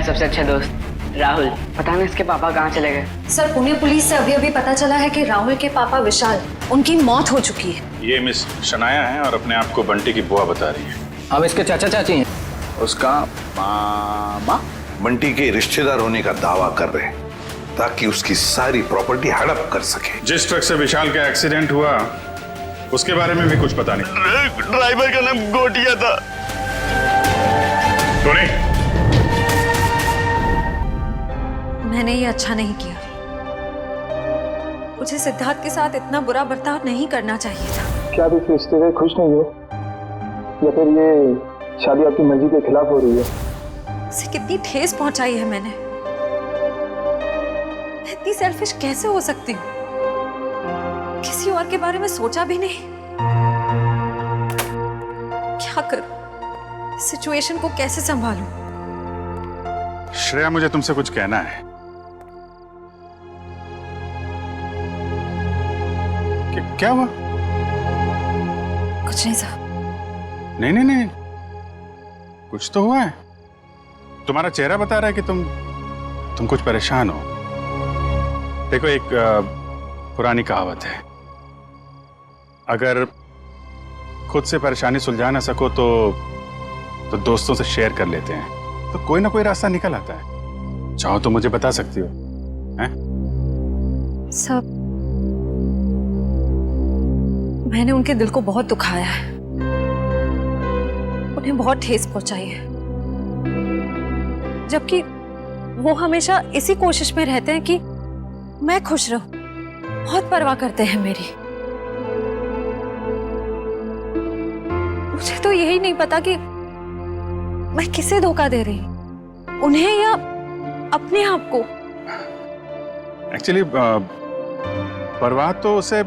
सबसे अच्छे दोस्त राहुल। पता नहीं इसके पापा कहाँ चले गए। सर, पुणे पुलिस से अभी अभी पता चला है कि राहुल के पापा विशाल, उनकी मौत हो चुकी है। ये मिस शनाया है और अपने आप को बंटी की बुआ बता रही है। हम इसके चाचा चाची हैं। उसका मामा बंटी के रिश्तेदार होने का दावा कर रहे हैं ताकि उसकी सारी प्रॉपर्टी हड़प कर सके। जिस ट्रक से विशाल का एक्सीडेंट हुआ उसके बारे में भी कुछ पता नहीं। ड्राइवर का नाम गोटिया था। टोनी, मैंने ये अच्छा नहीं किया। मुझे सिद्धार्थ के साथ इतना बुरा बर्ताव नहीं करना चाहिए था। क्या आप इस रिश्ते से खुश नहीं हो, या फिर ये शादी आपकी मर्जी के खिलाफ हो रही है? उसे कितनी ठेस पहुंचाई है मैंने। इतनी सेल्फिश कैसे हो सकती हूँ? किसी और के बारे में सोचा भी नहीं। क्या करूं? सिचुएशन को कैसे संभालूं? श्रेया, मुझे तुमसे कुछ कहना है। क्या हुआ? कुछ नहीं साहब। नहीं नहीं नहीं, कुछ तो हुआ है। तुम्हारा चेहरा बता रहा है कि तुम कुछ परेशान हो। देखो, एक पुरानी कहावत है, अगर खुद से परेशानी सुलझा ना सको तो दोस्तों से शेयर कर लेते हैं, तो कोई ना कोई रास्ता निकल आता है। चाहो तो मुझे बता सकती हो। हैं? सब मैंने उनके दिल को बहुत दुखाया है, उन्हें बहुत ठेस पहुंचाई है, जबकि वो हमेशा इसी कोशिश में रहते हैं कि मैं खुश रहूं। बहुत परवाह करते हैं मेरी। मुझे तो यही नहीं पता कि मैं किसे धोखा दे रही हूं, उन्हें या अपने आप को। एक्चुअली परवाह तो उसे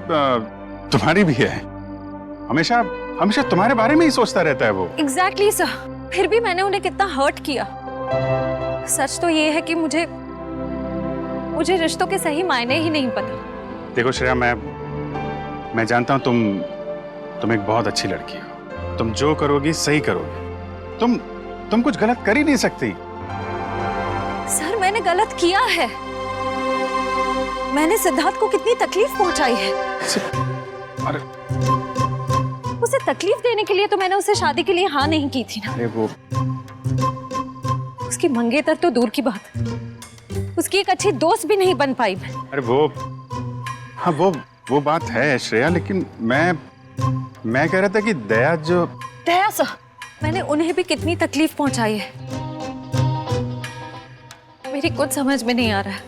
तुम्हारी भी है। हमेशा हमेशा तुम्हारे बारे में ही सोचता रहता है वो। Exactly sir. फिर भी मैंने उन्हें कितना हर्ट किया। सच तो ये है कि मुझे रिश्तों के सही मायने ही नहीं पता। देखो श्रेया, मैं जानता हूं तुम एक बहुत अच्छी लड़की हो। तुम जो करोगी सही करोगी। तुम कुछ गलत कर ही नहीं सकती। सर, मैंने गलत किया है। मैंने सिद्धार्थ को कितनी तकलीफ पहुंचाई है। अरे, उसे तकलीफ देने के लिए तो मैंने उसे शादी के लिए हाँ नहीं की थी ना। अरे वो उसकी मंगेतर तो दूर की बात, उसकी एक अच्छी दोस्त भी नहीं बन पाई मैं। अरे हाँ वो बात है श्रेया, लेकिन मैं कह रहा था कि दया सर, मैंने उन्हें भी कितनी तकलीफ पहुंचाई है। मेरी कुछ समझ में नहीं आ रहा है,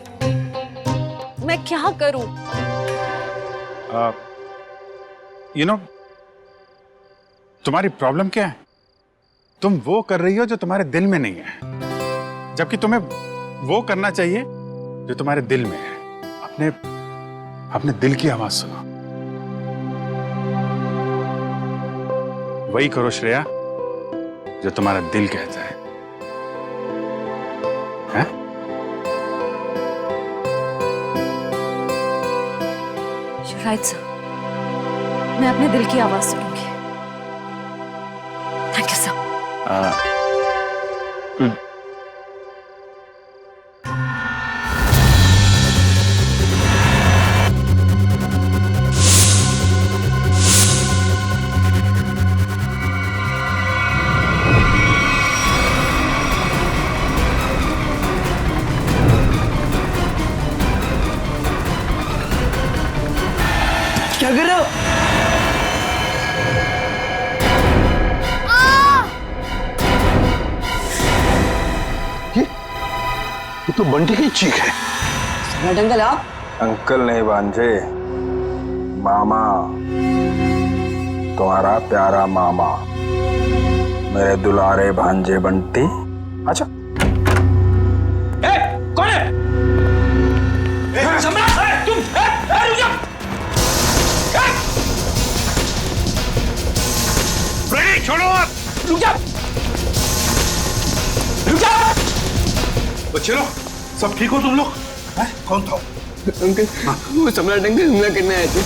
मैं क्या करूं? तुम्हारी प्रॉब्लम क्या है? तुम वो कर रही हो जो तुम्हारे दिल में नहीं है, जबकि तुम्हें वो करना चाहिए जो तुम्हारे दिल में है। अपने दिल की आवाज सुनो। वही करो श्रेया जो तुम्हारा दिल कहता है। हैं? You're right, sir. मैं अपने दिल की आवाज सुनूंगी। Thank you sir. क्या कर रहे हो? ये तो बंटी की चीख है। सम्राट अंकल, आप? अंकल नहीं भांजे, मामा, तुम्हारा प्यारा मामा, मेरे दुलारे भांजे बंटी। अच्छा, कौन है? सम्राट, तुम रुक जाओ। छोड़ो आप। रुक जाओ, रुक जाओ। बच्चे लोग, सब ठीक हो तुम लोग? कौन था? अंकल, वो सम्राट अंकल हमला करने आए थे।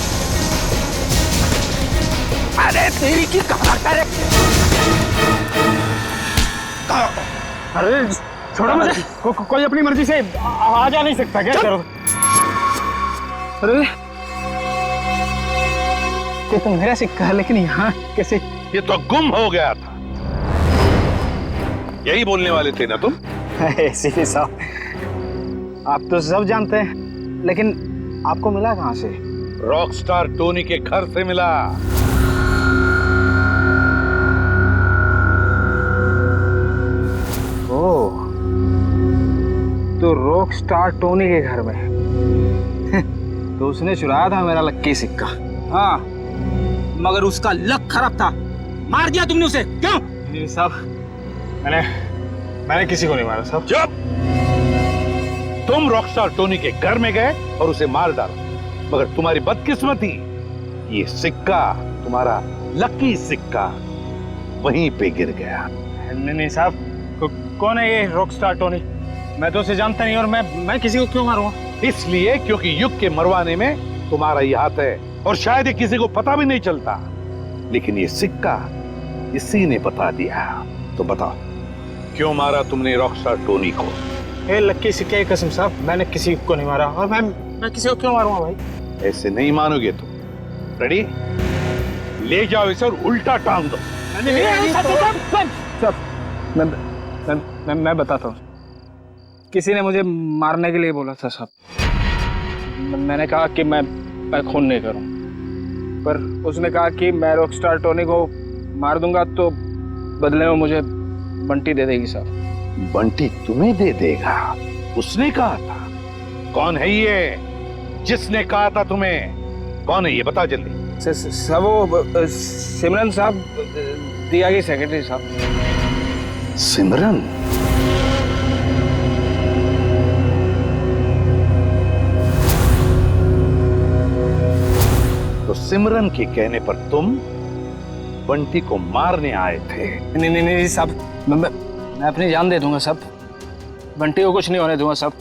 अरे तेरी की कहा करे? अरे छोड़ो मुझे। कोई अपनी मर्जी से आ जा नहीं सकता क्या? करो। अरे ये तो मेरा सिक्का है, लेकिन यहाँ कैसे? ये तो गुम हो गया था। यही बोलने वाले थे ना तुम? सीधी साहब, आप तो सब जानते हैं, लेकिन आपको मिला कहाँ से? रॉकस्टार टोनी के घर से मिला। ओह, तो रॉकस्टार टोनी के घर में तो उसने चुराया था मेरा लक्की सिक्का। हाँ, मगर उसका लक खराब था, मार दिया तुमने उसे, क्यों? नहीं साहब, मैंने किसी को नहीं मारा साहब। चुप! तुम रॉकस्टार टोनी के घर में गए और उसे मार डाला, मगर तुम्हारी बदकिस्मती, ये सिक्का, तुम्हारा लकी सिक्का, वहीं पे गिर गया। नहीं साहब, कौन है ये रॉकस्टार टोनी? मैं तो उसे जानता नहीं, और मैं किसी को क्यों मारूंगा? इसलिए क्योंकि युग के मरवाने में तुम्हारा ही हाथ है, और शायद ये किसी को पता भी नहीं चलता, लेकिन ये सिक्का इसी ने बता दिया। तो बताओ, क्यों मारा तुमने रॉकस्टार टोनी को? ए लक्की सिक्के की कसम साहब, मैंने किसी को नहीं मारा, और मैं किसी को क्यों मारूंगा भाई? ऐसे नहीं मानोगे तुम। रेडी? ले जाओ इसे और उल्टा टांग दो। मैं बताता हूँ। किसी ने मुझे मारने के लिए बोला था साहब। मैंने कहा कि मैं खून नहीं करूं, पर उसने कहा कि मैं रॉकस्टार टोनी को मार दूंगा तो बदले में मुझे बंटी दे देगी साहब। बंटी तुम्हें दे देगा? उसने कहा था? कौन है ये जिसने कहा था तुम्हें? कौन है ये, बता जल्दी। सब वो सिमरन साहब, दिया की सेक्रेटरी साहब। सिमरन? तो सिमरन के कहने पर तुम बंटी को मारने आए थे? नहीं साहब, मैं अपनी जान दे दूंगा साहब। बंटी को कुछ नहीं होने दूंगा साहब।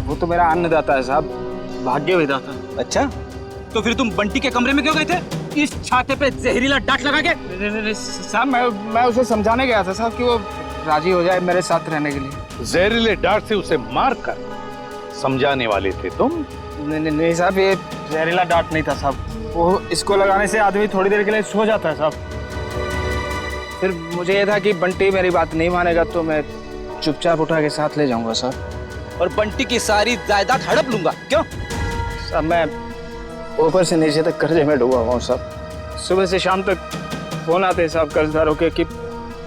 वो तो मेरा अन्नदाता है साहब, भाग्य विधाता। अच्छा, तो फिर तुम बंटी के कमरे में क्यों गए थे? इस छाते पे जहरीला डांट लगा के? नहीं साहब, मैं उसे समझाने गया था साहब कि वो राजी हो जाए मेरे साथ रहने के लिए। जहरीले डांट से उसे मारकर समझाने वाले थे तुम? नहीं साहब, ये जहरीला डांट नहीं था साहब। वो इसको लगाने से आदमी थोड़ी देर के लिए सो जाता है साहब। फिर मुझे ये था कि बंटी मेरी बात नहीं मानेगा तो मैं चुपचाप उठा के साथ ले जाऊंगा साहब, और बंटी की सारी जायदाद हड़प लूंगा, क्यों? साहब मैं ऊपर से नीचे तक कर्जे में डूबा हुआ हूँ साहब। सुबह से शाम तक फोन आते हैं साहब कर्जदारों के कि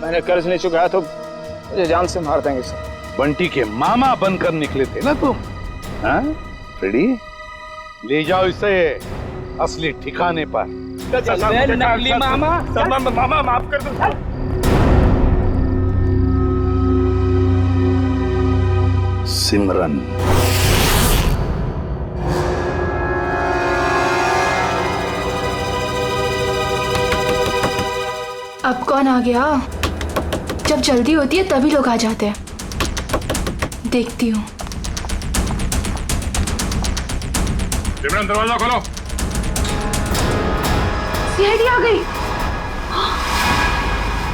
मैंने कर्ज नहीं चुकाया तो मुझे जान से मार देंगे साहब। बंटी के मामा बनकर निकले थे ना तुम? हाँ? रेडी? ले जाओ इसे असली ठिकाने पर। नकली मामा। मामा माफ कर दो। सिमरन। अब कौन आ गया? जब जल्दी होती है तभी लोग आ जाते हैं। देखती हूँ। सिमरन, दरवाजा खोलो। सीआईडी आ गई।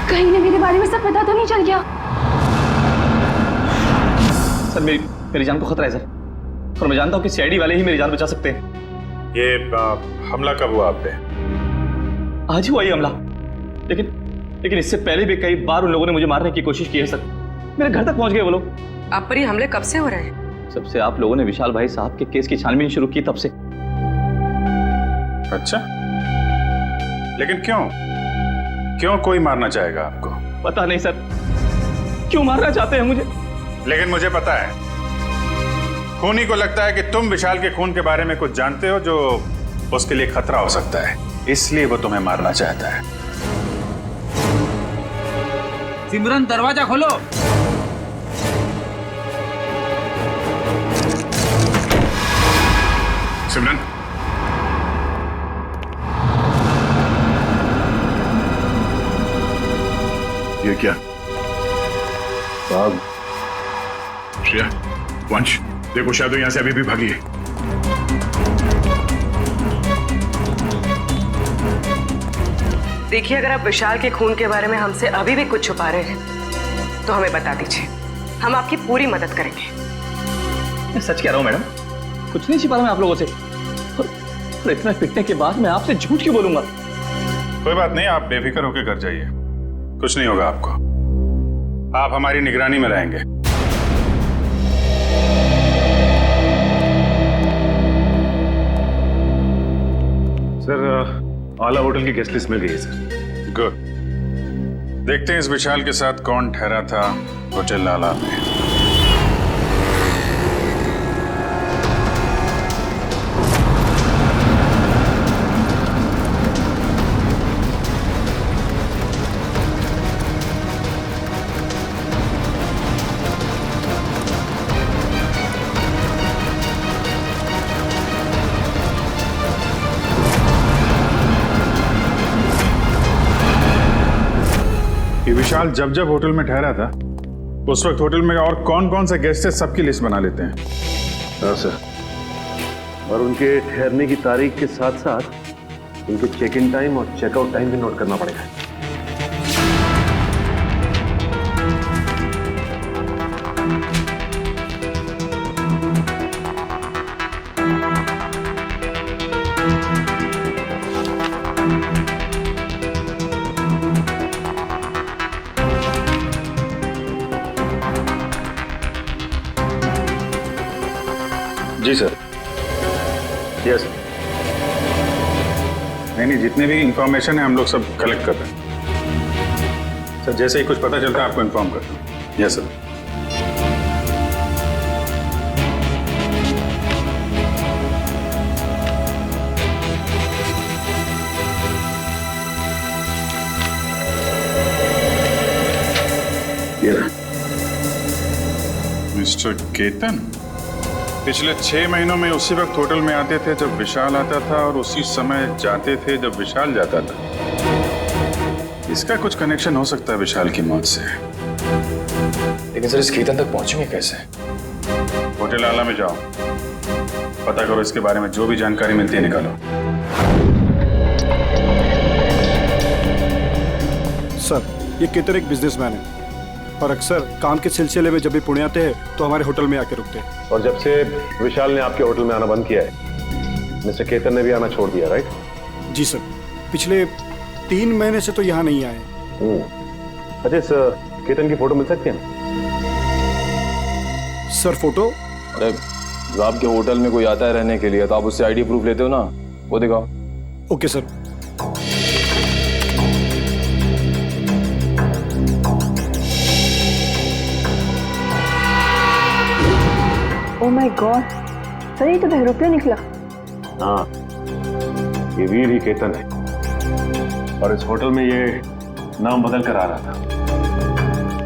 कहीं ने मेरे बारे में सब पता तो नहीं चल गया? सर मेरी जान को खतरा है सर, और मैं जानता हूँ कि सीआईडी वाले ही मेरी जान बचा सकते हैं। ये हमला कब हुआ आप पे? आज ही हुआ ये हमला, लेकिन इससे पहले भी कई बार उन लोगों ने मुझे मारने की कोशिश की है सर। मेरे घर तक पहुंच गए वो लोग। आप पर ये हमले कब से हो रहे हैं? जब से आप लोगों ने विशाल भाई साहब के केस की छानबीन शुरू की तब से। अच्छा, लेकिन क्यों कोई मारना चाहेगा आपको? पता नहीं सर, क्यों मारना चाहते हैं मुझे, लेकिन मुझे पता है। खूनी को लगता है कि तुम विशाल के खून के बारे में कुछ जानते हो जो उसके लिए खतरा हो सकता है, इसलिए वो तुम्हें मारना चाहता है। सिमरन, दरवाजा खोलो। सिमरन, ये क्या? साहब, श्रेया, वंश, देखो शायद यहाँ से अभी भी भागी है। देखिए, अगर आप विशाल के खून के बारे में हमसे अभी भी कुछ छुपा रहे हैं तो हमें बता दीजिए, हम आपकी पूरी मदद करेंगे। मैं सच कह रहा हूँ मैडम, कुछ नहीं छिपा रहा मैं आप लोगों से। और इतना पिटने के बाद मैं आपसे झूठ क्यों बोलूंगा? कोई बात नहीं, आप बेफिक्र होकर घर जाइए, कुछ नहीं होगा आपको। आप हमारी निगरानी में रहेंगे। सर, आला होटल की गेस्ट लिस्ट मिल गई है सर। गुड। देखते हैं इस विशाल के साथ कौन ठहरा था होटल आला में। ये विशाल जब जब होटल में ठहरा था उस वक्त होटल में और कौन कौन से गेस्ट है सबकी लिस्ट बना लेते हैं। हाँ सर, और उनके ठहरने की तारीख के साथ साथ उनके चेक इन टाइम और चेकआउट टाइम भी नोट करना पड़ेगा। जी सर। यस। नहीं, जितने भी इंफॉर्मेशन है हम लोग सब कलेक्ट कर रहे हैं सर। जैसे ही कुछ पता चलता है आपको इन्फॉर्म करता हूँ। Yes sir. मिस्टर केतन पिछले 6 महीनों में उसी वक्त होटल में आते थे जब विशाल आता था और उसी समय जाते थे जब विशाल जाता था। इसका कुछ कनेक्शन हो सकता है विशाल की मौत से। लेकिन सर, इस केतन तक पहुंचेंगे कैसे? होटल आला में जाओ, पता करो, इसके बारे में जो भी जानकारी मिलती है निकालो। सर, ये केतन एक बिजनेसमैन है और अक्सर काम के सिलसिले में जब भी पुणे आते हैं तो हमारे होटल में आके रुकते हैं। और जब से विशाल ने आपके होटल में आना बंद किया है, मिस्टर केतन ने भी आना छोड़ दिया, राइट? जी सर, पिछले 3 महीने से तो यहाँ नहीं आए। अच्छा, इस केतन की फोटो मिल सकती है? Sir photo? अरे जब आपके होटल में कोई आता है रहने के लिए तो आप उससे आईडी प्रूफ लेते हो ना, वो दिखाओ। Okay sir. Oh my God, sir ये तो बहरूपिया निकला। हाँ, ये वीर ही केतन है और इस होटल में ये नाम बदल कर आ रहा था।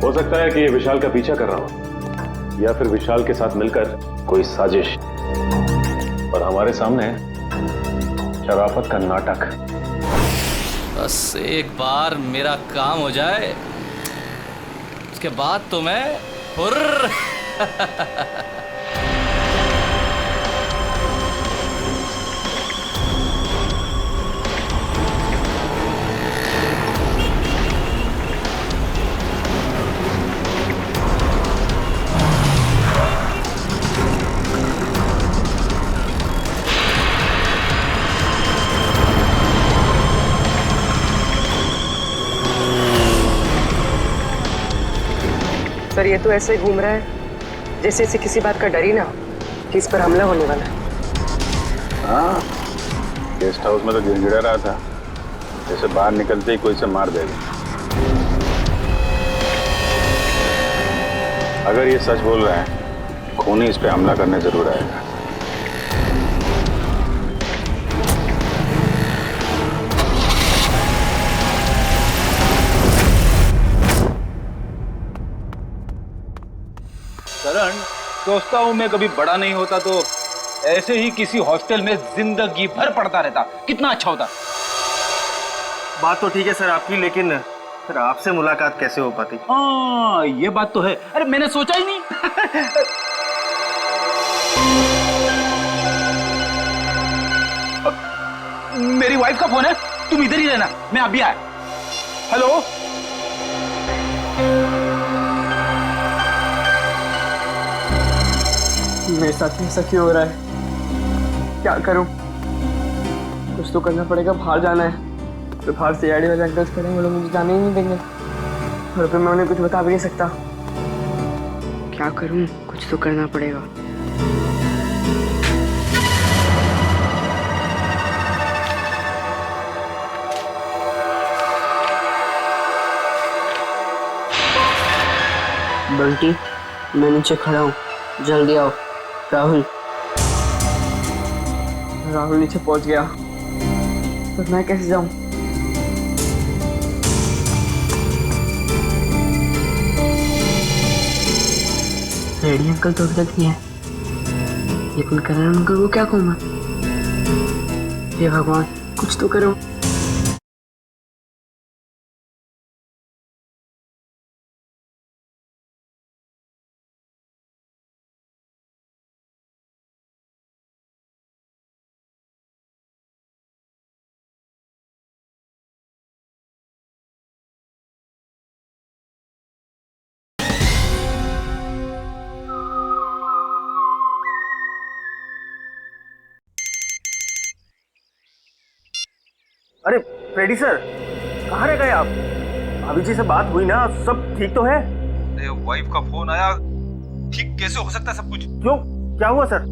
हो सकता है कि ये विशाल का पीछा कर रहा हो या फिर विशाल के साथ मिलकर कोई साजिश, और हमारे सामने शराफत का नाटक। बस एक बार मेरा काम हो जाए, उसके बाद तो मैं हुर्र। सर ये तो ऐसे घूम रहा है जैसे इसे किसी बात का डर ही ना हो कि इस पर हमला होने वाला है। हाँ, गेस्ट हाउस में तो गिड़गिड़ा रहा था जैसे बाहर निकलते ही कोई से मार देगा। अगर ये सच बोल रहा है, खूनी इस पे हमला करने जरूर आएगा। करण, सोचता हूँ मैं कभी बड़ा नहीं होता तो ऐसे ही किसी हॉस्टल में जिंदगी भर पढ़ता रहता, कितना अच्छा होता। बात तो ठीक है सर आपकी, लेकिन फिर आपसे मुलाकात कैसे हो पाती? हाँ, ये बात तो है। अरे मैंने सोचा ही नहीं। मेरी वाइफ का फोन है, तुम इधर ही रहना, मैं अभी आया। हेलो। मेरे साथ ऐसा क्यों हो रहा है? क्या करूं? कुछ तो करना पड़ेगा। बाहर जाना है तो बाहर से आईडी वाले अंकल्स खड़े हैं, वो लोग मुझे जाने ही नहीं देंगे और फिर मैं उन्हें कुछ बता भी नहीं सकता। क्या करूं? कुछ तो करना पड़ेगा। बंटी, मैं नीचे खड़ा हूँ, जल्दी आओ। राहुल नीचे पहुंच गया, तो मैं कैसे जाऊं? रेडी अंकल तो अभी तक नहीं है, लेकिन करण अंकल को क्या कहूँ मैं? हे भगवान, कुछ तो करो। अरे फ्रेडी सर, कहाँ रह गए आप? अभी जी से बात हुई ना, सब ठीक तो है? अरे वाइफ का फोन आया, ठीक कैसे हो सकता है सब कुछ? क्यों, क्या हुआ सर?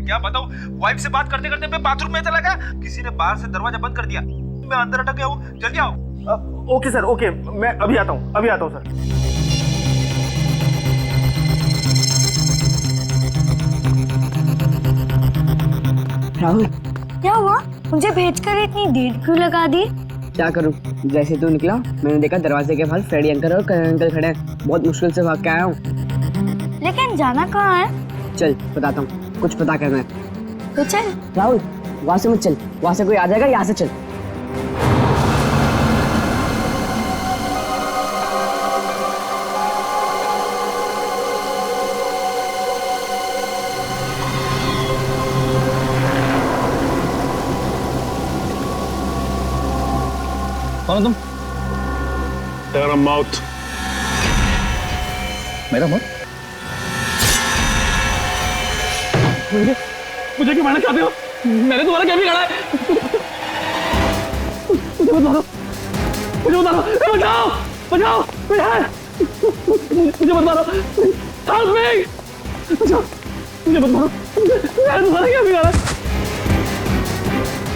क्या बताऊं, वाइफ से बात करते करते मैं बाथरूम में चला गया, किसी ने बाहर से दरवाजा बंद कर दिया, मैं अंदर अटक गया हूँ। जल्दी आओ। ओके सर, ओके, मैं अभी आता हूँ सर। राहुल, क्या हुआ? मुझे भेजकर इतनी देर क्यों लगा दी? क्या करूं? जैसे तू निकला मैंने देखा दरवाजे के बाहर फ्रेडी अंकल और करण अंकल खड़े हैं। बहुत मुश्किल से भाग के आया हूँ। लेकिन जाना कहाँ है? चल बताता हूँ, कुछ पता करना है तो चल। राहुल, वहां से मत चल, वहां से कोई आ जाएगा, यहाँ से चल। कौन तुम? तेरा मौत। मेरा मौत? मुझे क्यों मारना चाहते हो? मैंने तुम्हारा क्या बिगाड़ा है? मुझे मत मारो, बचाओ, बचाओ, मुझे मत मारो, हेल्प मी, बचाओ, मुझे मत मारो, मैंने तुम्हारा क्या बिगाड़ा है?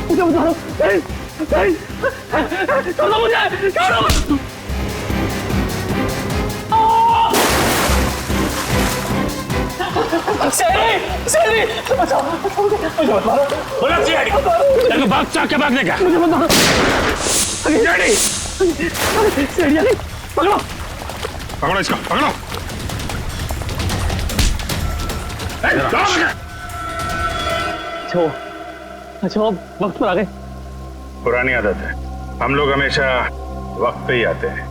मुझे मत मारो, छोड़ दो मुझे, छोड़ो। भाग चाके भागने का। मुझे मत मारो। पकड़ो, पकड़ो इसको, पकड़ो। अच्छा, वक्त पर आ गए। पुरानी आदत है, हम लोग हमेशा वक्त पे ही आते हैं।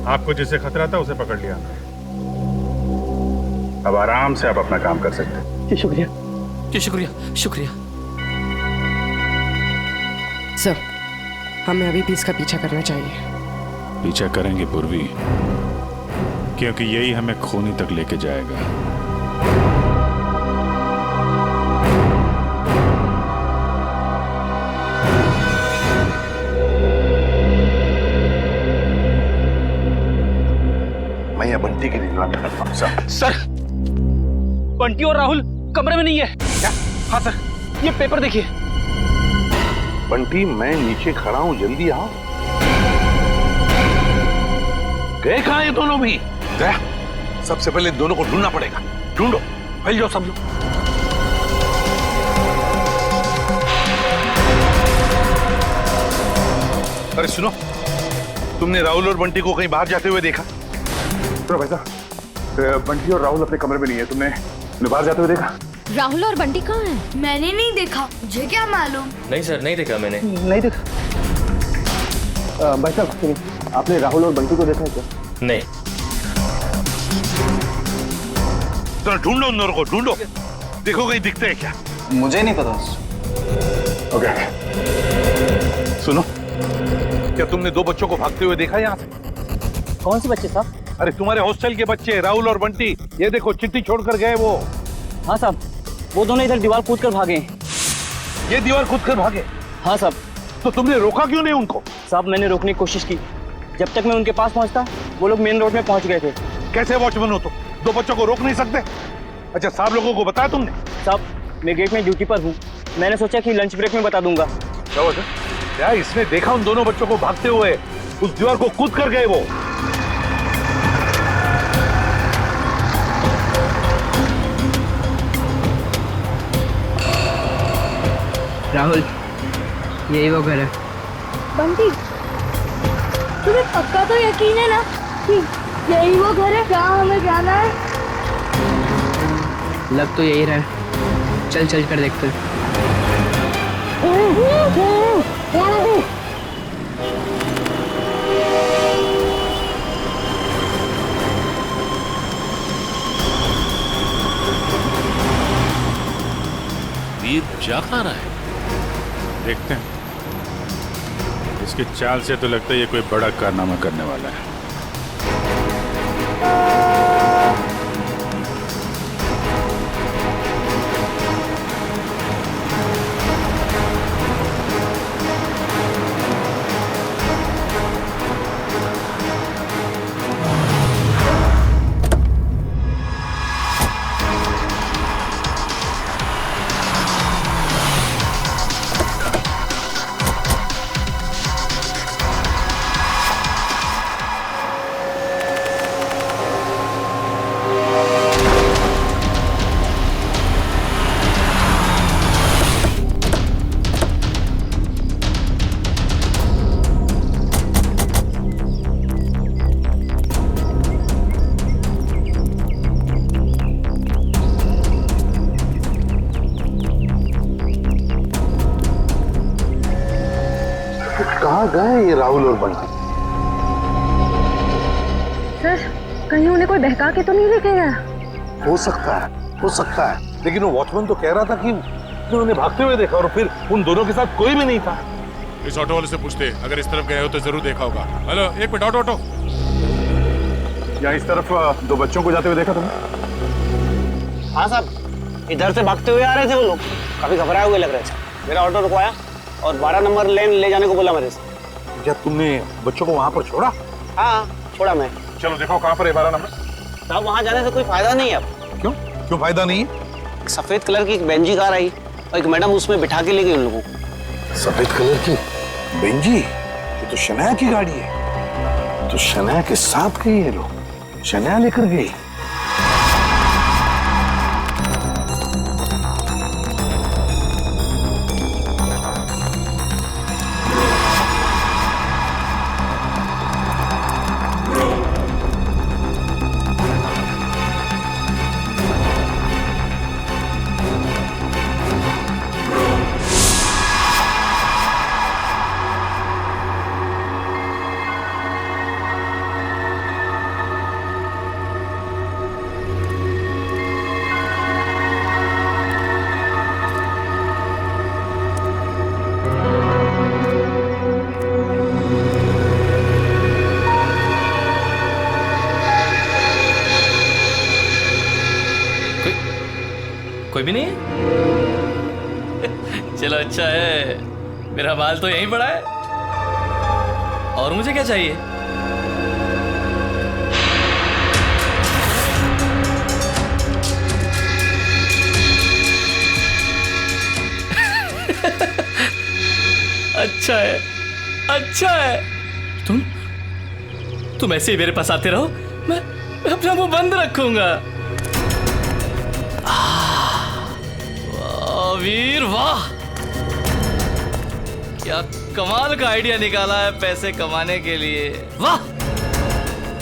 आपको जिससे खतरा था उसे पकड़ लिया, अब आराम से आप अपना काम कर सकते हैं। जी शुक्रिया। जी शुक्रिया, शुक्रिया। सर, हमें अभी भी इसका पीछा करना चाहिए। पीछा करेंगे पूर्वी, क्योंकि यही हमें खूनी तक लेके जाएगा। मैं ये बंटी की निगरानी करता हूं। सर, बंटी और राहुल कमरे में नहीं है। क्या? हाँ सर, ये पेपर देखिए। बंटी, मैं नीचे खड़ा हूं, जल्दी आओ। गए कहां ये दोनों भी? गया, सबसे पहले दोनों को ढूंढना पड़ेगा। ढूंढो, फैल जाओ सब लोग। अरे सुनो, तुमने राहुल और बंटी को कहीं बाहर जाते हुए देखा? तो भाई साहब, बंटी और राहुल अपने कमरे में नहीं है, तुमने बाहर जाते हुए देखा? राहुल और बंटी कहाँ हैं? मैंने नहीं देखा, मुझे क्या मालूम। नहीं सर, नहीं देखा मैंने। नहीं देखा। भाई साहब सुनिए, आपने राहुल और बंटी को देखा है क्या? नहीं। तो ढूंढो उन दोनों को, ढूंढो, देखो कहीं दिखते हैं क्या। मुझे नहीं पता। ओके, सुनो, क्या तुमने दो बच्चों को भागते हुए देखा यहाँ से? कौन से बच्चे साहब? अरे तुम्हारे हॉस्टल के बच्चे, राहुल और बंटी। ये देखो, चिट्ठी छोड़कर गए वो। हाँ साहब, वो दोनों इधर दीवार कूद कर भागे। ये दीवार कूद कर भागे? हाँ साहब। तो तुमने रोका क्यों नहीं उनको? साहब मैंने रोकने की कोशिश की, जब तक मैं उनके पास पहुंचता वो लोग मेन रोड में पहुंच गए थे। कैसे वॉचमैन हो तुम? दो बच्चों को रोक नहीं सकते? अच्छा, साहब लोगों को बताया तुमने? साहब मैं गेट में ड्यूटी पर हूँ, मैंने सोचा कि लंच ब्रेक में बता दूंगा। क्या इसने देखा उन दोनों बच्चों को भागते हुए? उस दीवार को कूद कर गए वो। राहुल, यही वो घर है। बंटी, तुम्हें पक्का तो यकीन है ना कि यही वो घर है जहाँ हमें जाना है? लग तो यही रहा है, चल चल कर देखते हैं। वीर जा कहाँ रहा है? देखते हैं। इसकी चाल से तो लगता है ये कोई बड़ा कारनामा करने वाला है। कहाँ गए ये राहुल और बंटी? सर, कहीं उन्हें कोई बहका के तो नहीं लेके गया? हो सकता है, लेकिन वो वॉचमैन तो कह रहा था कि उन्होंने भागते हुए देखा और फिर उन दोनों के साथ कोई भी नहीं था। इस ऑटो वाले से पूछते, अगर इस तरफ गए हो तो जरूर देखा होगा। हेलो, एक मिनट, ऑटो। यहाँ इस तरफ दो बच्चों को जाते हुए देखा तुमने? हाँ साहब, इधर से भागते हुए आ रहे थे वो लोग, काफी घबराए हुए लग रहे थे। मेरा ऑटो रुकवाया और 12 नंबर लेन ले जाने को बोला मेरे से। क्या तुमने बच्चों को वहाँ पर छोड़ा? हाँ, छोड़ा मैं। चलो देखो कहाँ पर है 12 नंबर। साहब वहाँ जाने से कोई फायदा नहीं है अब। क्यों फायदा नहीं है? सफेद कलर की एक बेंजी कार आई और एक मैडम उसमें बिठा के ले गई उन लोगों को। सफेद कलर की बेंजी? ये तो शनाया की गाड़ी है। तो शनाया के साथ गई ये लोग, शनाया लेकर गई। कोई भी नहीं है? चलो अच्छा है, मेरा माल तो यहीं पड़ा है। और मुझे क्या चाहिए? अच्छा है। तुम ऐसे ही मेरे पास आते रहो, मैं अपना मुंह बंद रखूंगा। वीर वाह, क्या कमाल का आइडिया निकाला है पैसे कमाने के लिए। वाह,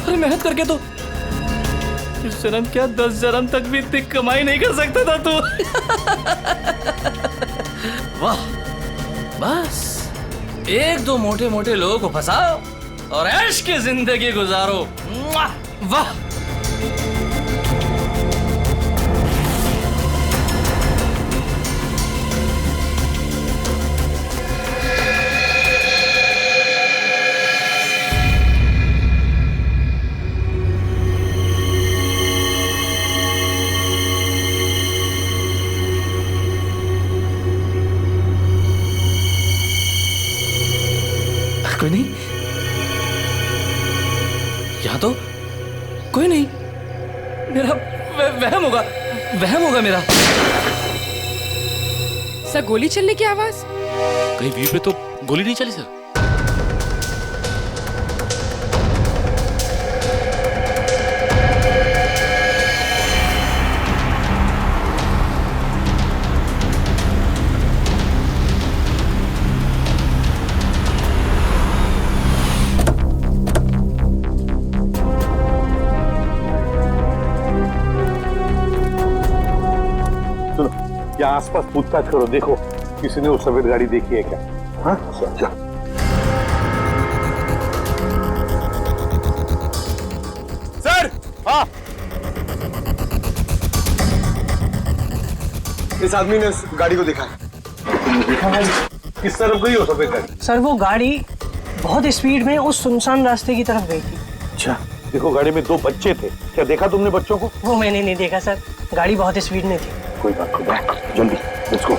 अरे मेहनत करके तो इस जन्म क्या 10 जन्म तक भी इतनी कमाई नहीं कर सकता था तू। वाह, बस एक दो मोटे मोटे लोगों को फंसाओ और ऐश की जिंदगी गुजारो। वाह, मेरा वहम होगा मेरा। सर गोली चलने की आवाज? कहीं व्यू पे तो गोली नहीं चली सर। यहाँ आसपास पूछताछ करो, देखो किसी ने वो सफेद गाड़ी देखी है क्या? हाँ चल। सर हाँ, इस आदमी ने उस गाड़ी को देखा है। देखा है? किस तरफ गई हो सफेद गाड़ी? सर वो गाड़ी बहुत स्पीड में उस सुनसान रास्ते की तरफ गई थी। अच्छा, देखो गाड़ी में 2 बच्चे थे, क्या देखा तुमने बच्चों को? वो मैंने नहीं देखा सर, गाड़ी बहुत स्पीड में थी। कोई बात नहीं, जल्दी लेट्स गो।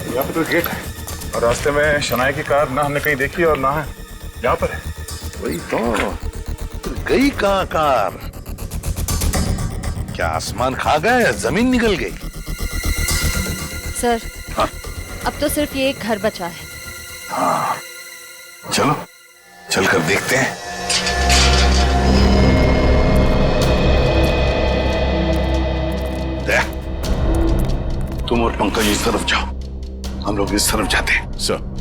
यहाँ पे तो गेट है और रास्ते में शनाया की कार ना हमने कहीं देखी और ना है यहाँ पर है। वही तो, गई कहाँ कार? क्या आसमान खा गया या जमीन निकल गई? सर हाँ? अब तो सिर्फ ये एक घर बचा है। हाँ चलो चलकर देखते हैं। तुम और पंकज इस तरफ जाओ, हम लोग इस तरफ जाते हैं। सर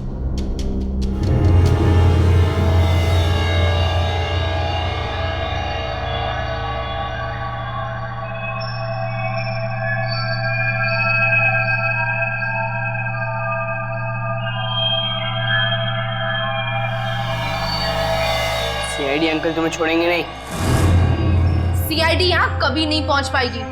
सीआईडी अंकल तुम्हें छोड़ेंगे नहीं। सीआईडी यहाँ कभी नहीं पहुंच पाएगी।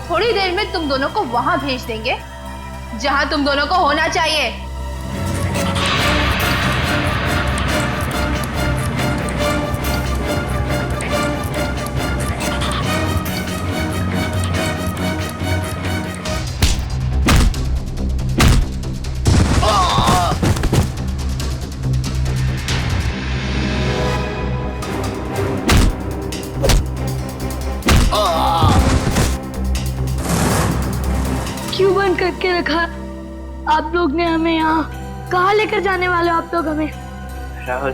थोड़ी देर में तुम दोनों को वहां भेज देंगे जहां तुम दोनों को होना चाहिए। क्यों बंद करके रखा आप लोग ने हमें यहाँ? कहाँ लेकर जाने वाले हो आप लोग हमें? राहुल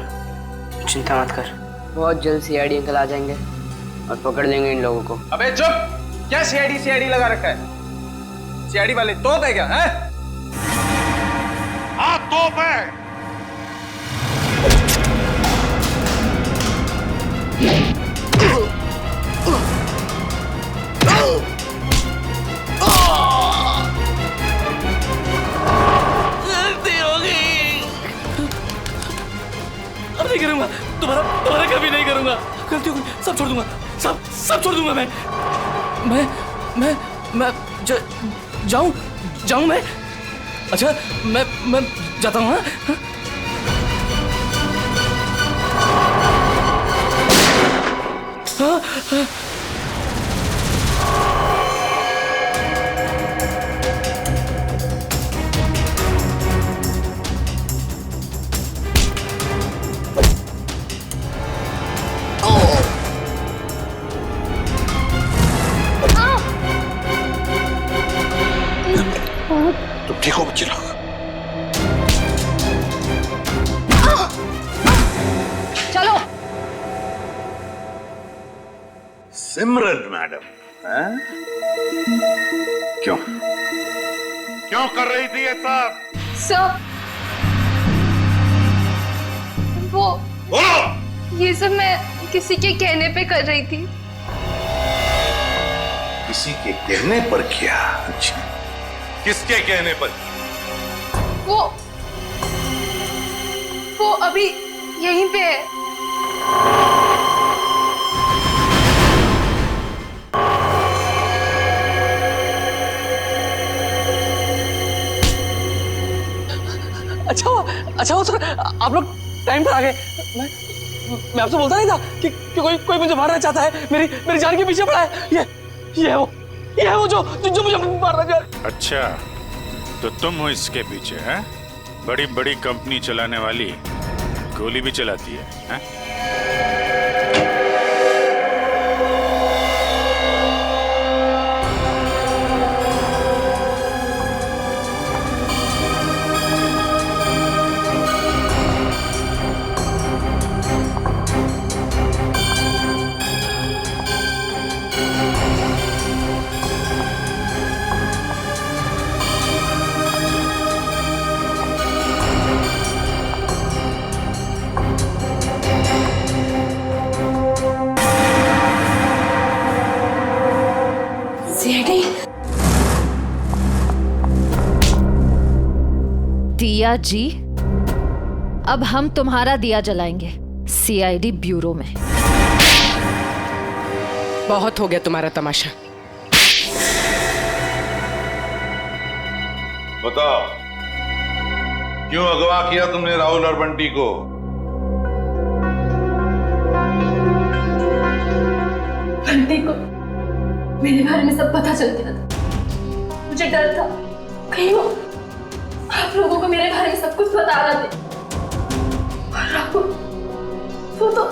चिंता मत कर, बहुत जल्द सीआईडी अंकल आ जाएंगे और पकड़ लेंगे इन लोगों को। अबे चुप! क्या सीआईडी लगा रखा है? सीआईडी वाले तोप है क्या? है? हाँ तोप है। अब नहीं करूंगा, तुम्हारा कभी नहीं करूंगा। गलती हो गई, सब छोड़ दूंगा, सब छोड़ दूंगा मैं जाऊं मैं? अच्छा मैं जाता हूँ। हाँ? ठीक हो बच्चे लोग? चलो। सिमरन मैडम, हैं? क्यों क्यों कर रही थी ये सब? सर, वो बोलो। ये सब मैं किसी के कहने पे कर रही थी। किसी के कहने पर किया? अच्छा, किसके कहने पर? वो अभी यहीं पे है। अच्छा सर, आप लोग टाइम पर आ गए। मैं आपसे बोलता नहीं था कि कोई मुझे मारना चाहता है, मेरी जान के पीछे पड़ा है। ये है वो जो मुझे मारना चाह रहा है। अच्छा, तो तुम हो इसके पीछे? हैं? बड़ी बड़ी कंपनी चलाने वाली गोली भी चलाती है? दिया जी, अब हम तुम्हारा दिया जलाएंगे सीआईडी ब्यूरो में। बहुत हो गया तुम्हारा तमाशा। बताओ, क्यों अगवा किया तुमने राहुल और बंटी को? बंटी को मेरे बारे में सब पता चल गया था। मुझे डर था कहीं वो आप लोगों को मेरे बारे में सब कुछ बता रहा थे। और राहुल, वो तो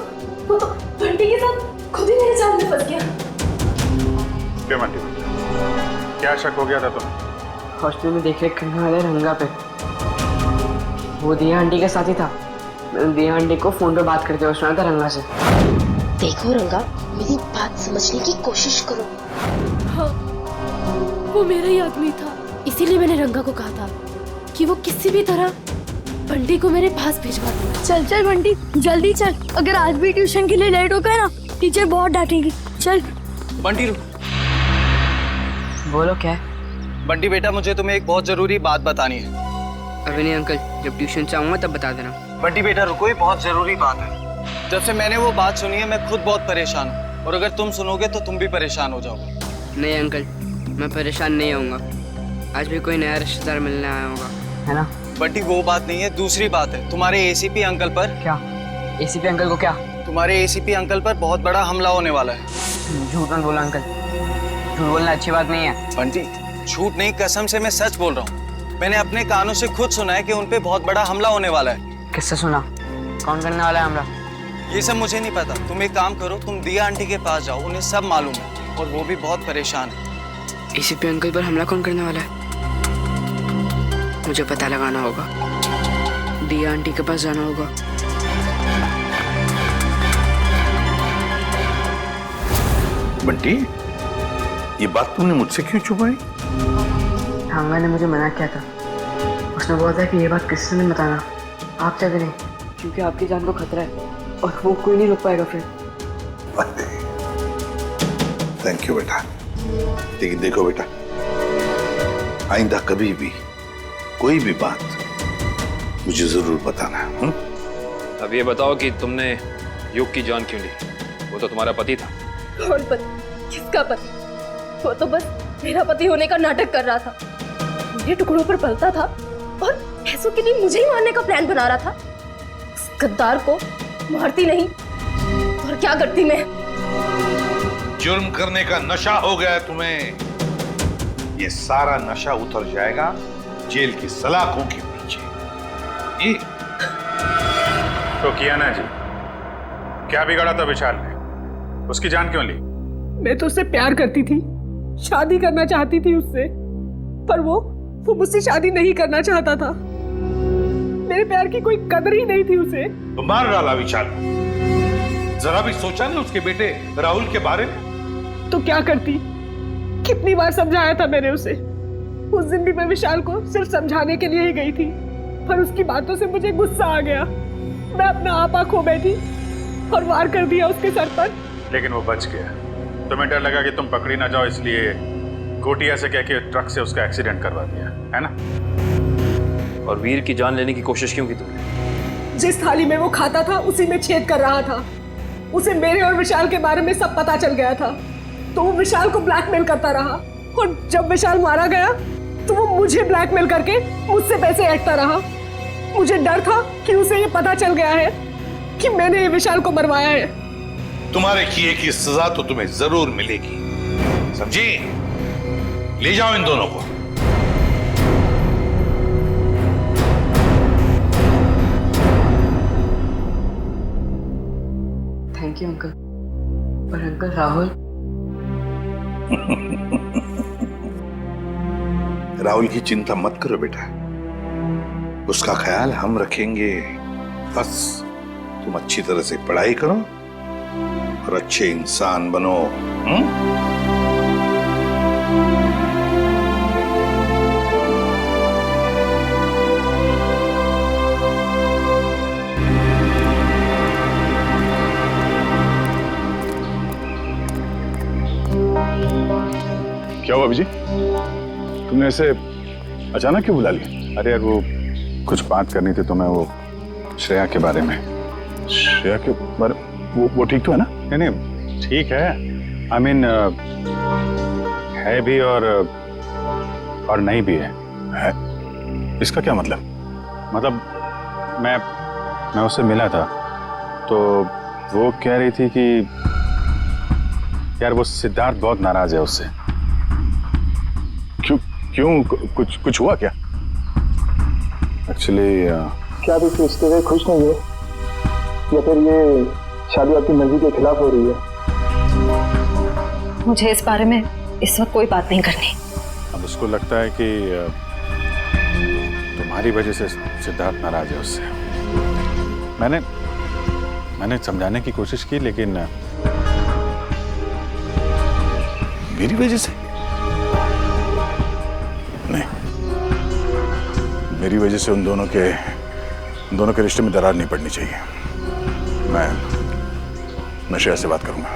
बंटी के साथ खुद ही मेरे जाल में फंस गया। क्या बंटी, क्या शक हो गया था तुम्हें? हॉस्टल में देख रेख करने वाले रंगा पे वो दिया आंटी के साथ ही था। मैंने दिया आंटी को फोन पे बात करते हुए सुना था रंगा से। देखो रंगा, मेरी बात समझने की कोशिश करो। हाँ, वो मेरा ही आदमी था, इसीलिए मैंने रंगा को कहा था कि वो किसी भी तरह बंटी को मेरे पास भिजवा दे। चल बंटी, जल्दी चल। अगर आज भी ट्यूशन के लिए लेट हो गए ना, टीचर बहुत डांटेगी। चल बंटी, बोलो क्या है? बंटी बेटा, मुझे तुम्हें एक बहुत जरूरी बात बतानी है। अभी नहीं अंकल, जब ट्यूशन से आऊंगा तब बता देना। बंटी बेटा रुको, ये बहुत जरूरी बात है। जब से मैंने वो बात सुनी है मैं खुद बहुत परेशान हूँ, और अगर तुम सुनोगे तो तुम भी परेशान हो जाओगे। नहीं अंकल, मैं परेशान नहीं होऊंगा। आज भी कोई नया रिश्तेदार मिलने आया होगा, है ना? बंटी वो बात नहीं है, दूसरी बात है। तुम्हारे एसीपी अंकल पर। क्या? एसीपी अंकल को क्या? तुम्हारे एसीपी अंकल पर बहुत बड़ा हमला होने वाला है। झूठ मत बोला अंकल, झूठ बोलना अच्छी बात नहीं है। बंटी, झूठ नहीं, कसम से मैं सच बोल रहा हूँ। मैंने अपने कानों से खुद सुना है कि उन पे बहुत बड़ा हमला होने वाला है। किससे सुना? कौन करने वाला है हमला? ये सब मुझे नहीं पता। तुम एक काम करो, तुम दिया आंटी के पास जाओ, उन्हें सब मालूम है और वो भी बहुत परेशान है। एसीपी अंकल पर हमला कौन करने वाला है? मुझे पता लगाना होगा, दिया आंटी के पास जाना होगा। बंटी, ये बात तुमने मुझसे क्यों छुपाई? ठांगा ने मुझे मना किया था। उसने बोला था कि ये बात किसी से नहीं बताना, आप क्या करें, क्योंकि आपकी जान को खतरा है और वो कोई नहीं रोक पाएगा फिर। थैंक यू बेटा। लेकिन देखो बेटा, आइंदा कभी भी कोई भी बात मुझे जरूर बताना है। अब ये बताओ कि तुमने युग की जान क्यों ली? वो तो तुम्हारा पति था। कौन पति? किसका पति? वो तो बस मेरा पति होने का नाटक कर रहा था, मेरे टुकड़ों पर पलता था और पैसों के लिए मुझे ही मारने का प्लान बना रहा था। उस गद्दार को मारती नहीं और क्या करती मैं? जुर्म करने का नशा हो गया है तुम्हें। ये सारा नशा उतर जाएगा जेल की सलाखों के पीछे। ये तो किया ना जी, क्या बिगाड़ा था विशाल ने? उसकी जान क्यों ली? मैं तो उससे प्यार करती थी, शादी करना चाहती थी उससे, पर वो वो मुझसे शादी नहीं करना चाहता था। मेरे प्यार की कोई कदर ही नहीं थी उसे। तो मार डाला विशाल। जरा भी सोचा नहीं उसके बेटे राहुल के बारे में? तो क्या करती? कितनी बार समझाया था मैंने उसे। उस दिन भी मैं विशाल को सिर्फ समझाने के लिए ही गई थी, पर उसकी बातों से मुझे गुस्सा आ गया। मैं अपना आपा खो बैठी और वार कर दिया उसके सर पर। लेकिन वो बच गया। तुम्हें डर लगा कि तुम पकड़ी ना जाओ, इसलिए गोटिया से कह के ट्रक से उसका एक्सीडेंट करवा दिया, है ना? और वीर की जान लेने की कोशिश क्यों की तुमने? जिस थाली में वो खाता था उसी में छेद कर रहा था। उसे मेरे और विशाल के बारे में सब पता चल गया था, तो वो विशाल को ब्लैकमेल करता रहा। और जब विशाल मारा गया तो वो मुझे ब्लैकमेल करके मुझसे पैसे ऐंठता रहा। मुझे डर था कि उसे ये पता चल गया है कि मैंने ये विशाल को मरवाया है। तुम्हारे किए की सजा तो तुम्हें जरूर मिलेगी, समझी? ले जाओ इन दोनों को। Thank you uncle. पर अंकल राहुल राहुल की चिंता मत करो बेटा, उसका ख्याल हम रखेंगे। बस तुम अच्छी तरह से पढ़ाई करो और अच्छे इंसान बनो। क्या हुआ अभिजी? तुमने ऐसे अचानक क्यों बुला लिया? अरे यार वो कुछ बात करनी थी तुम्हें, वो श्रेया के बारे में। श्रेया के बारे वो ठीक तो है ना? नहीं ठीक है। आई मीन है भी और नहीं भी है। इसका क्या मतलब? मतलब मैं उससे मिला था तो वो कह रही थी कि यार वो सिद्धार्थ बहुत नाराज है उससे। क्यों कुछ हुआ क्या? एक्चुअली क्या आप इस रिश्ते से खुश नहीं है, या फिर ये शादी आपकी मर्जी के खिलाफ हो रही है? मुझे इस बारे में इस वक्त कोई बात नहीं करनी। अब उसको लगता है कि तुम्हारी वजह से सिद्धार्थ नाराज है उससे। मैंने समझाने की कोशिश की, लेकिन मेरी वजह से नहीं, मेरी वजह से उन दोनों के रिश्ते में दरार नहीं पड़नी चाहिए। मैं श्रेया से बात करूंगा।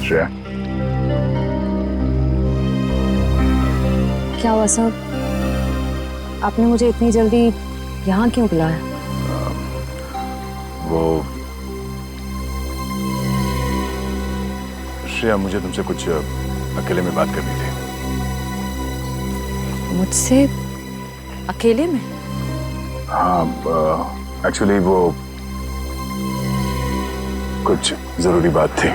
श्रेया, क्या हुआ सर? आपने मुझे इतनी जल्दी यहाँ क्यों बुलाया? वो श्रेया, मुझे तुमसे कुछ अकेले में बात करनी थी। मुझसे अकेले में? हाँ, एक्चुअली वो कुछ जरूरी बात थी।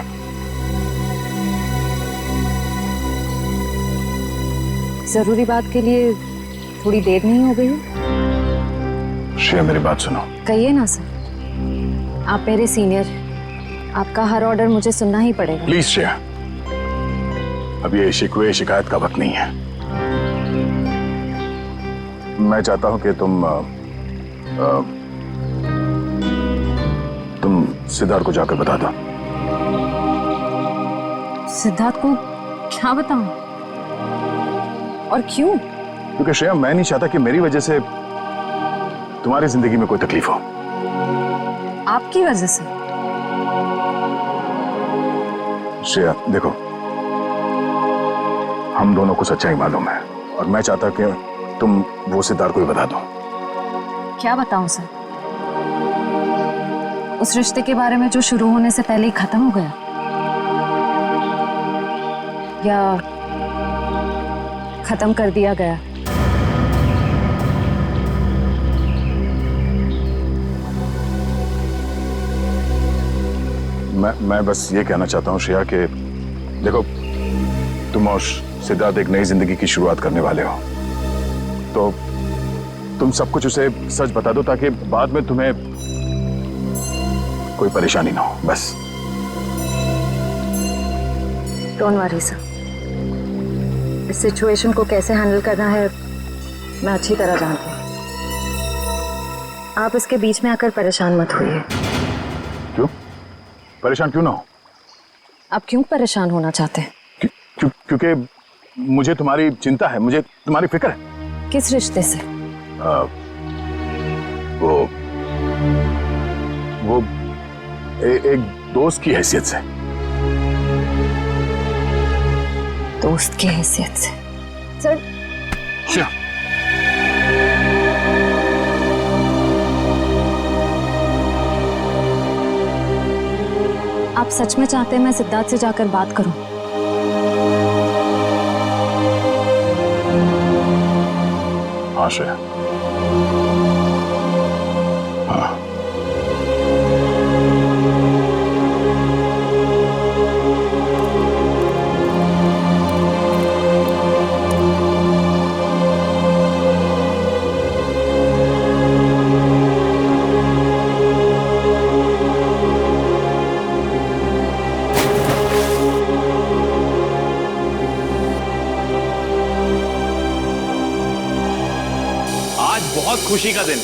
जरूरी बात के लिए थोड़ी देर नहीं हो गई? श्रेया, मेरी बात सुनो। कहिए ना सर, आप मेरे सीनियर, आपका हर ऑर्डर मुझे सुनना ही पड़ेगा। प्लीज श्रेया, अब ये शिकवे शिकायत का वक्त नहीं है। मैं चाहता हूं कि तुम सिद्धार्थ को जाकर बता दो। सिद्धार्थ को क्या बताऊं? और क्यों? क्योंकि श्रेया, मैं नहीं चाहता कि मेरी वजह से तुम्हारी जिंदगी में कोई तकलीफ हो। आपकी वजह से? श्रेया देखो, हम दोनों को सच्चाई मालूम है और मैं चाहता कि तुम वो सिद्धार्थ को ही बता दो। क्या बताऊं सर? उस रिश्ते के बारे में जो शुरू होने से पहले ही खत्म हो गया, या खत्म कर दिया गया? मैं बस ये कहना चाहता हूँ श्रेया कि देखो, तुम और सिद्धार्थ एक नई जिंदगी की शुरुआत करने वाले हो, तो तुम सब कुछ उसे सच बता दो ताकि बाद में तुम्हें कोई परेशानी ना हो, बस। डोंट वरी सर, इस सिचुएशन को कैसे हैंडल करना है मैं अच्छी तरह जानती हूँ। आप इसके बीच में आकर परेशान मत होइए। क्यों? परेशान क्यों ना हो? आप क्यों परेशान होना चाहते हैं? क्योंकि मुझे तुम्हारी चिंता है, मुझे तुम्हारी फिक्र है। किस रिश्ते से? वो एक दोस्त की हैसियत से। दोस्त की हैसियत से? सर आप सच में चाहते हैं मैं सिद्धार्थ से जाकर बात करूं? हाँ श्रेया, हाँ। बहुत खुशी का दिन,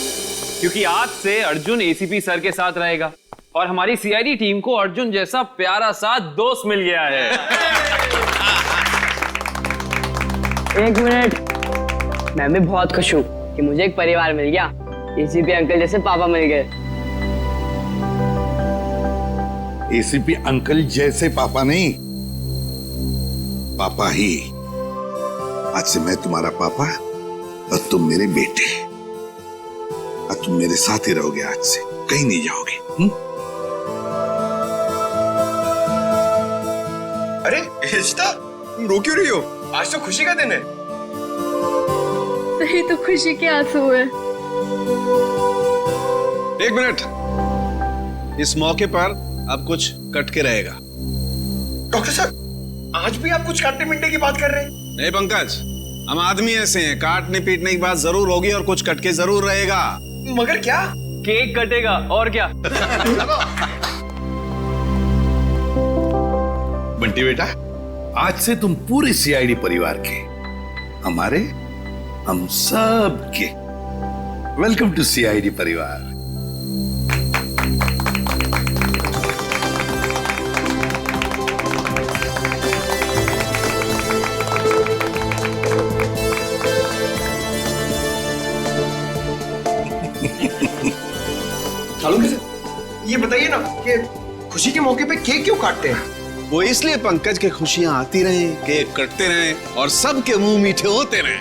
क्योंकि आज से अर्जुन एसीपी सर के साथ रहेगा और हमारी सीआईडी टीम को अर्जुन जैसा प्यारा सा दोस्त मिल गया है। एक मिनट, मैं भी बहुत खुश हूँ कि मुझे एक परिवार मिल गया। एसीपी अंकल जैसे पापा मिल गए। एसीपी अंकल जैसे पापा नहीं, पापा ही। आज से मैं तुम्हारा पापा और तुम मेरे बेटे। और तुम मेरे साथ ही रहोगे, आज से कहीं नहीं जाओगे। अरे रिश्ता, तुम रो क्यों रही हो? आज तो खुशी का दिन है। सही तो खुशी के आंसू है। एक मिनट, इस मौके पर अब कुछ कट के रहेगा। डॉक्टर साहब, आज भी आप कुछ काटने पीटने की बात कर रहे हैं? नहीं पंकज, हम आदमी ऐसे हैं, काटने पीटने की बात जरूर होगी और कुछ कट के जरूर रहेगा। मगर क्या? केक कटेगा और क्या। बंटी बेटा, आज से तुम पूरे सीआईडी परिवार के, हमारे, हम सब के वेलकम टू सीआईडी परिवार। ये बताइए ना कि खुशी के मौके पे केक क्यों काटते हैं? वो इसलिए पंकज के खुशियां आती रहें, केक कटते रहें और सबके मुंह मीठे होते रहें।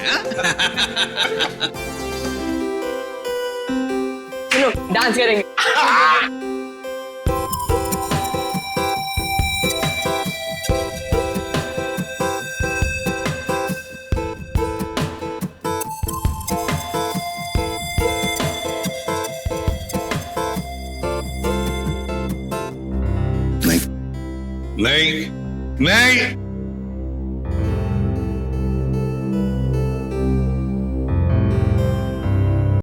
चलो डांस करेंगे। नहीं, नहीं,